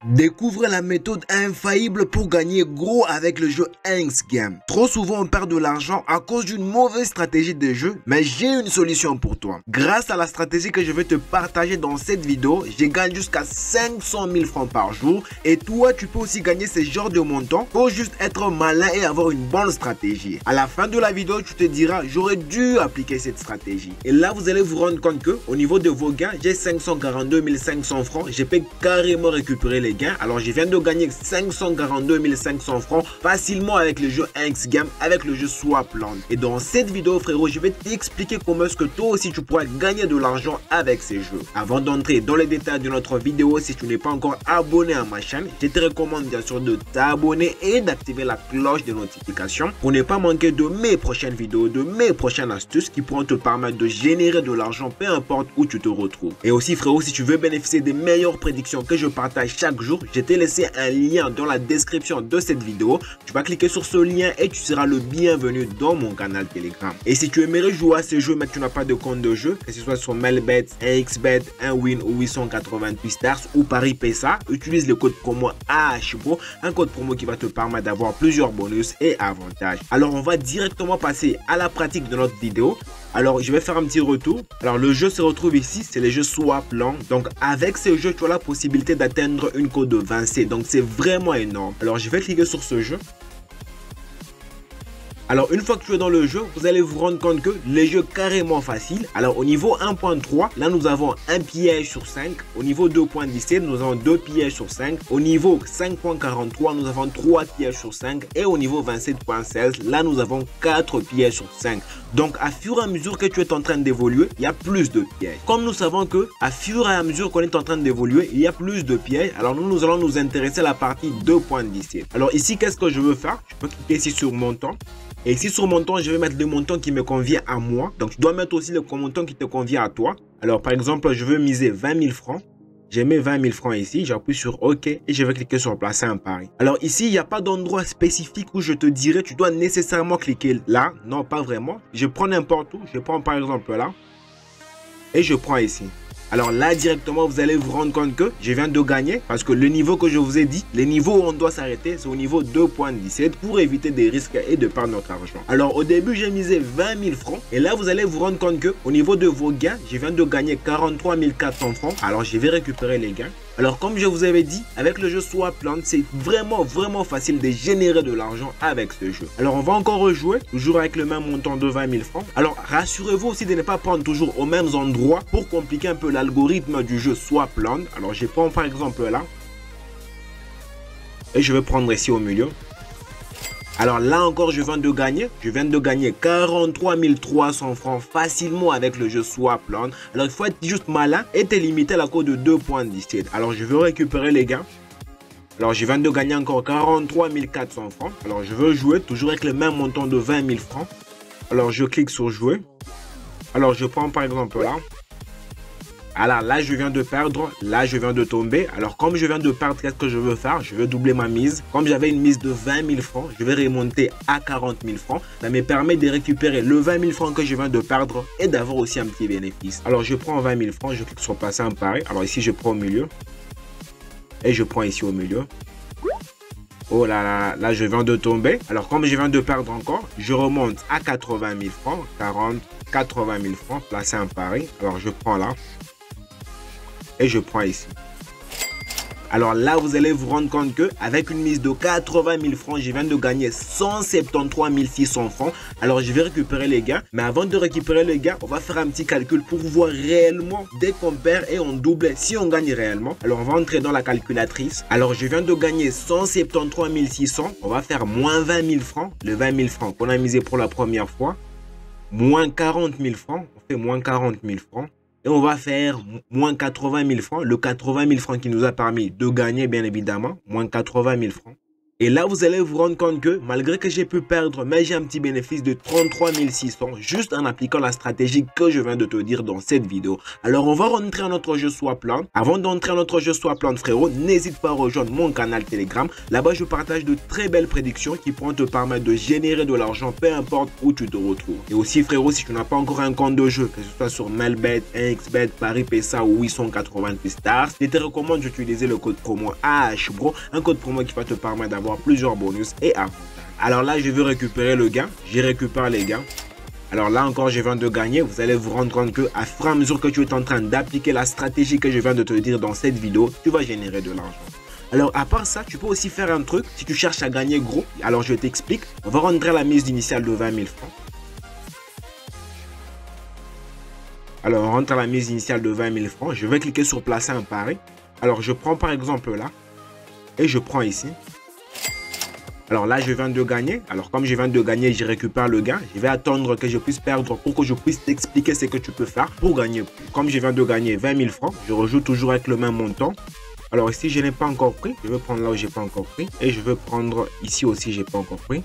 Découvre la méthode infaillible pour gagner gros avec le jeu Inks Game. Trop souvent on perd de l'argent à cause d'une mauvaise stratégie de jeu, mais j'ai une solution pour toi. Grâce à la stratégie que je vais te partager dans cette vidéo, je gagne jusqu'à 500 000 francs par jour et toi tu peux aussi gagner ce genre de montant. Faut juste être malin et avoir une bonne stratégie. À la fin de la vidéo, tu te diras j'aurais dû appliquer cette stratégie. Et là vous allez vous rendre compte que au niveau de vos gains, j'ai 542 500 francs, je peux carrément récupérer les gains. Alors je viens de gagner 542 500 francs facilement avec le jeu Inks Game, avec le jeu Swapland. Et dans cette vidéo frérot, je vais t'expliquer comment est-ce que toi aussi tu pourras gagner de l'argent avec ces jeux. Avant d'entrer dans les détails de notre vidéo, si tu n'es pas encore abonné à ma chaîne, je te recommande bien sûr de t'abonner et d'activer la cloche de notification pour ne pas manquer de mes prochaines vidéos, de mes prochaines astuces qui pourront te permettre de générer de l'argent peu importe où tu te retrouves. Et aussi frérot, si tu veux bénéficier des meilleures prédictions que je partage chaque jour, je t'ai laissé un lien dans la description de cette vidéo. Tu vas cliquer sur ce lien et tu seras le bienvenu dans mon canal Telegram. Et si tu aimerais jouer à ces jeux mais que tu n'as pas de compte de jeu, que ce soit sur Melbet, XBet, 1win ou 888 stars ou Paris PSA, utilise le code promo AHBO, un code promo qui va te permettre d'avoir plusieurs bonus et avantages. Alors on va directement passer à la pratique de notre vidéo. Alors je vais faire un petit retour. Alors le jeu se retrouve ici, c'est le jeu Swapland. Donc avec ce jeu, tu as la possibilité d'atteindre une cote de 20C. Donc c'est vraiment énorme. Alors je vais cliquer sur ce jeu. Alors une fois que tu es dans le jeu, vous allez vous rendre compte que le jeu est carrément facile. Alors au niveau 1.3, là nous avons un piège sur 5. Au niveau 2.17, nous avons 2 pièges sur 5. Au niveau 5.43, nous avons 3 pièges sur 5. Et au niveau 27.16, là nous avons 4 pièges sur 5. Donc à fur et à mesure que tu es en train d'évoluer, il y a plus de pièges. Comme nous savons que à fur et à mesure qu'on est en train d'évoluer, il y a plus de pièges. Alors nous allons nous intéresser à la partie 2.17. Alors ici, qu'est-ce que je veux faire? Je peux cliquer ici sur montant. Et ici sur montant, je vais mettre le montant qui me convient à moi. Donc tu dois mettre aussi le montant qui te convient à toi. Alors par exemple, je veux miser 20 000 francs. J'ai mis 20 000 francs ici, j'appuie sur OK et je vais cliquer sur placer un pari. Alors ici, il n'y a pas d'endroit spécifique où je te dirais tu dois nécessairement cliquer là. Non, pas vraiment. Je prends n'importe où. Je prends par exemple là et je prends ici. Alors là, directement, vous allez vous rendre compte que je viens de gagner parce que le niveau que je vous ai dit, les niveaux où on doit s'arrêter, c'est au niveau 2.17 pour éviter des risques et de perdre notre argent. Alors au début, j'ai misé 20 000 francs et là, vous allez vous rendre compte que au niveau de vos gains, je viens de gagner 43 400 francs. Alors je vais récupérer les gains. Alors comme je vous avais dit, avec le jeu Swapland, c'est vraiment facile de générer de l'argent avec ce jeu. Alors on va encore rejouer, toujours avec le même montant de 20 000 francs. Alors rassurez-vous aussi de ne pas prendre toujours aux mêmes endroits pour compliquer un peu l'algorithme du jeu Swapland. Alors je prends par exemple là. Et je vais prendre ici au milieu. Alors là encore, je viens de gagner 43 300 francs facilement avec le jeu Swapland. Alors il faut être juste malin et te limiter à la cote de 2.17. Alors je veux récupérer les gains. Alors je viens de gagner encore 43 400 francs. Alors je veux jouer toujours avec le même montant de 20 000 francs. Alors je clique sur jouer. Alors je prends par exemple là. Alors là, je viens de perdre, là, je viens de tomber. Alors, comme je viens de perdre, qu'est-ce que je veux faire? Je veux doubler ma mise. Comme j'avais une mise de 20 000 francs, je vais remonter à 40 000 francs. Ça me permet de récupérer le 20 000 francs que je viens de perdre et d'avoir aussi un petit bénéfice. Alors, je prends 20 000 francs, je clique sur passer un pari. Alors ici, je prends au milieu. Et je prends ici au milieu. Oh là là, là, je viens de tomber. Alors, comme je viens de perdre encore, je remonte à 80 000 francs. 80 000 francs, placer un pari. Alors, je prends là. Et je prends ici. Alors là, vous allez vous rendre compte que avec une mise de 80 000 francs, je viens de gagner 173 600 francs. Alors je vais récupérer les gains. Mais avant de récupérer les gains, on va faire un petit calcul pour voir réellement dès qu'on perd et on double si on gagne réellement. Alors on va entrer dans la calculatrice. Alors je viens de gagner 173 600. On va faire moins 20 000 francs. Le 20 000 francs qu'on a misé pour la première fois. Moins 40 000 francs. On fait moins 40 000 francs. Et on va faire moins 80 000 francs. Le 80 000 francs qui nous a permis de gagner, bien évidemment. Moins 80 000 francs. Et là, vous allez vous rendre compte que malgré que j'ai pu perdre, mais j'ai un petit bénéfice de 33 600 juste en appliquant la stratégie que je viens de te dire dans cette vidéo. Alors, on va rentrer à notre jeu Swapland. Avant d'entrer à notre jeu Swapland, frérot, n'hésite pas à rejoindre mon canal Telegram. Là-bas, je partage de très belles prédictions qui pourront te permettre de générer de l'argent, peu importe où tu te retrouves. Et aussi, frérot, si tu n'as pas encore un compte de jeu, que ce soit sur Melbet, 1xBet, Paris PSA ou 888 Stars, je te recommande d'utiliser le code promo AHBRO, un code promo qui va te permettre d'avoir plusieurs bonus et avantages. Alors là, je veux récupérer le gain. J'y récupère les gains. Alors là encore, je viens de gagner. Vous allez vous rendre compte que à fur et à mesure que tu es en train d'appliquer la stratégie que je viens de te dire dans cette vidéo, tu vas générer de l'argent. Alors à part ça, tu peux aussi faire un truc si tu cherches à gagner gros. Alors je t'explique. On va rentrer à la mise initiale de 20 000 francs. Alors on rentre à la mise initiale de 20 000 francs. Je vais cliquer sur placer un pari. Alors je prends par exemple là. Et je prends ici. Alors là, je viens de gagner. Alors comme je viens de gagner, je récupère le gain. Je vais attendre que je puisse perdre pour que je puisse t'expliquer ce que tu peux faire pour gagner. Comme je viens de gagner 20 000 francs, je rejoue toujours avec le même montant. Alors ici, je n'ai pas encore pris. Je vais prendre là où je n'ai pas encore pris. Et je vais prendre ici aussi, je n'ai pas encore pris.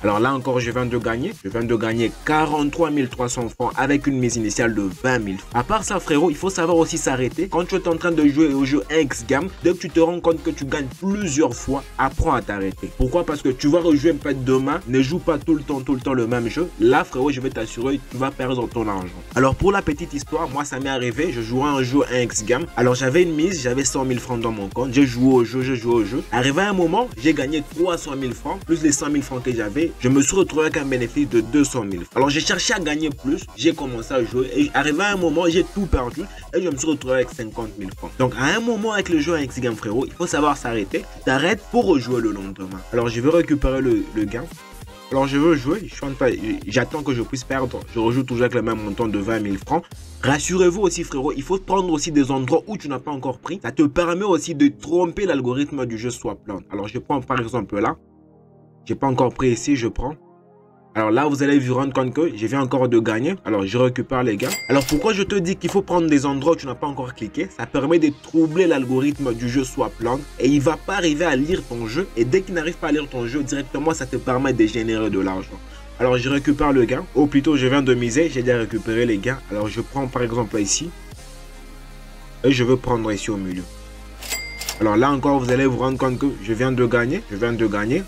Alors là encore, je viens de gagner. Je viens de gagner 43 300 francs avec une mise initiale de 20 000. À part ça, frérot, il faut savoir aussi s'arrêter. Quand tu es en train de jouer au jeu X-Game, dès que tu te rends compte que tu gagnes plusieurs fois, apprends à t'arrêter. Pourquoi? Parce que tu vas rejouer peut-être demain. Ne joue pas tout le temps le même jeu. Là, frérot, je vais t'assurer, tu vas perdre ton argent. Alors pour la petite histoire, moi, ça m'est arrivé. Je jouais un jeu X-Game. Alors j'avais une mise, j'avais 100 000 francs dans mon compte. J'ai joué au jeu, Arrivé à un moment, j'ai gagné 300 000 francs, plus les 100 000 francs que j'avais. Je me suis retrouvé avec un bénéfice de 200 000. Alors j'ai cherché à gagner plus, j'ai commencé à jouer et arrivé à un moment, j'ai tout perdu et je me suis retrouvé avec 50 000 francs. Donc à un moment avec le jeu X-Game, frérot, il faut savoir s'arrêter. Tu t'arrêtes pour rejouer le lendemain. Alors je vais récupérer le gain. Alors je veux jouer, j'attends que je puisse perdre. Je rejoue toujours avec le même montant de 20 000 francs. Rassurez-vous aussi, frérot, il faut prendre aussi des endroits où tu n'as pas encore pris. Ça te permet aussi de tromper l'algorithme du jeu Swapland. Alors je prends par exemple là. J'ai pas encore pris ici, je prends. Alors là, vous allez vous rendre compte que je viens encore de gagner. Alors, je récupère les gains. Alors, pourquoi je te dis qu'il faut prendre des endroits où tu n'as pas encore cliqué? Ça permet de troubler l'algorithme du jeu Swapland. Et il ne va pas arriver à lire ton jeu. Et dès qu'il n'arrive pas à lire ton jeu, directement, ça te permet de générer de l'argent. Alors, je récupère le gain. Ou plutôt, je viens de miser. J'ai déjà récupéré les gains. Alors, je prends par exemple ici. Et je veux prendre ici au milieu. Alors là encore, vous allez vous rendre compte que je viens de gagner.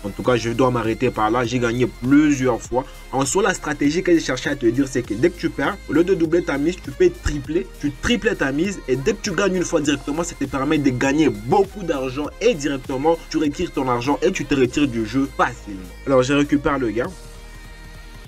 En tout cas, je dois m'arrêter par là. J'ai gagné plusieurs fois. En soi, la stratégie que j'ai cherché à te dire, c'est que dès que tu perds, au lieu de doubler ta mise, tu peux tripler. Tu triples ta mise et dès que tu gagnes une fois directement, ça te permet de gagner beaucoup d'argent et directement, tu retires ton argent et tu te retires du jeu facilement. Alors, je récupère le gain.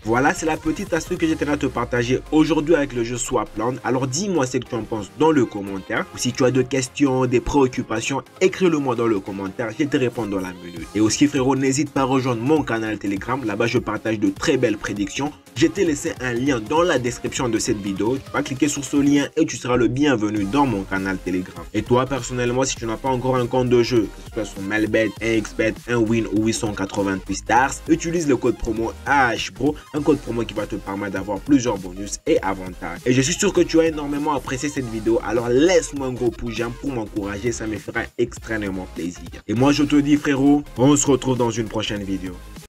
Voilà, c'est la petite astuce que j'étais là à te partager aujourd'hui avec le jeu Swapland. Alors dis-moi ce que tu en penses dans le commentaire. Ou si tu as des questions, des préoccupations, écris-le moi dans le commentaire. Je te réponds dans la minute. Et aussi frérot, n'hésite pas à rejoindre mon canal Telegram. Là-bas, je partage de très belles prédictions. Je t'ai laissé un lien dans la description de cette vidéo. Tu vas cliquer sur ce lien et tu seras le bienvenu dans mon canal Telegram. Et toi, personnellement, si tu n'as pas encore un compte de jeu, que ce soit sur Melbet, 1xBet, 1win ou 888 Stars, utilise le code promo AHPRO. Un code promo qui va te permettre d'avoir plusieurs bonus et avantages. Et je suis sûr que tu as énormément apprécié cette vidéo. Alors laisse-moi un gros pouce j'aime pour m'encourager. Ça me fera extrêmement plaisir. Et moi je te dis frérot, on se retrouve dans une prochaine vidéo.